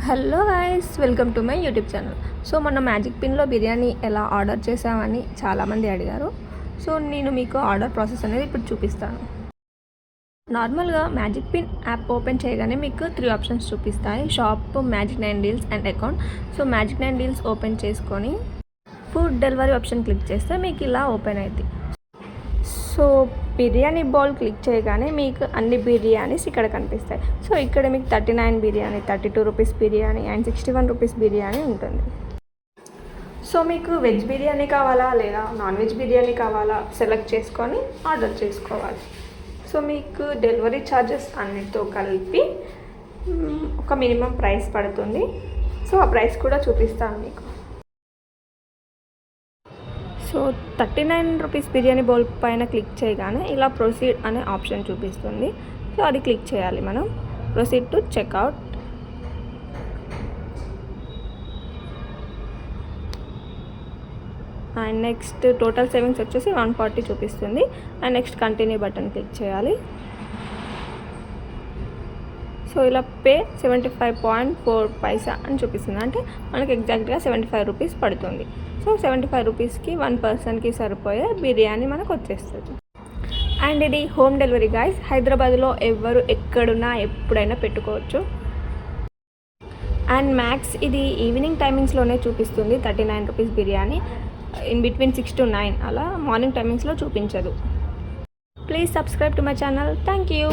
Hello guys, welcome to my YouTube channel. So మొన్న magic పిన్లో biryani ఎలా order చేసామని చాలామంది అడిగారు. సో నేను మీకు ఆర్డర్ ప్రాసెస్ అనేది ఇప్పుడు చూపిస్తాను. నార్మల్గా మ్యాజిక్ పిన్ యాప్ ఓపెన్ చేయగానే మీకు 3 ఆప్షన్స్ చూపిస్తాయి: shop, magic 9 deals and account. So magic 9 deals open చేసుకొని ఫుడ్ డెలివరీ ఆప్షన్ క్లిక్ చేస్తే మీకు ఇలా ఓపెన్ అవుతుంది. సో బిర్యానీ బౌల్ క్లిక్ చేయగానే మీకు అన్ని బిర్యానీస్ ఇక్కడ కనిపిస్తాయి. సో ఇక్కడ మీకు 39 biryani, 32 rupees biryani and 61 rupees biryani ఉంటుంది. సో మీకు వెజ్ బిర్యానీ కావాలా లేదా నాన్ వెజ్ బిర్యానీ కావాలా సెలెక్ట్ చేసుకొని ఆర్డర్ చేసుకోవాలి. సో మీకు డెలివరీ ఛార్జెస్ అన్నిటితో కలిపి ఒక మినిమం ప్రైస్ పడుతుంది. సో ఆ ప్రైస్ కూడా చూపిస్తాను మీకు. సో 39 రూపీస్ బిర్యానీ బౌల్ పైన క్లిక్ చేయగానే ఇలా ప్రొసీడ్ అనే ఆప్షన్ చూపిస్తుంది. సో అది క్లిక్ చేయాలి మనం. Proceed to checkout. And next total savings వచ్చేసి 140 చూపిస్తుంది. And next continue button click చేయాలి. సో ఇలా పే 75.4 పైసా అని చూపిస్తుంది. అంటే మనకి ఎగ్జాక్ట్గా 75 రూపీస్ పడుతుంది. సో 75 రూపీస్కి 1 పర్సన్కి సరిపోయే బిర్యానీ మనకు వచ్చేస్తుంది. అండ్ ఇది హోమ్ డెలివరీ గైస్. హైదరాబాద్లో ఎవరు ఎక్కడున్నా ఎప్పుడైనా పెట్టుకోవచ్చు. అండ్ మ్యాక్స్ ఇది ఈవినింగ్ టైమింగ్స్లోనే చూపిస్తుంది 39 rupees biryani. In between 6 to 9 అలా మార్నింగ్ టైమింగ్స్లో చూపించదు. Please subscribe to my channel. Thank you.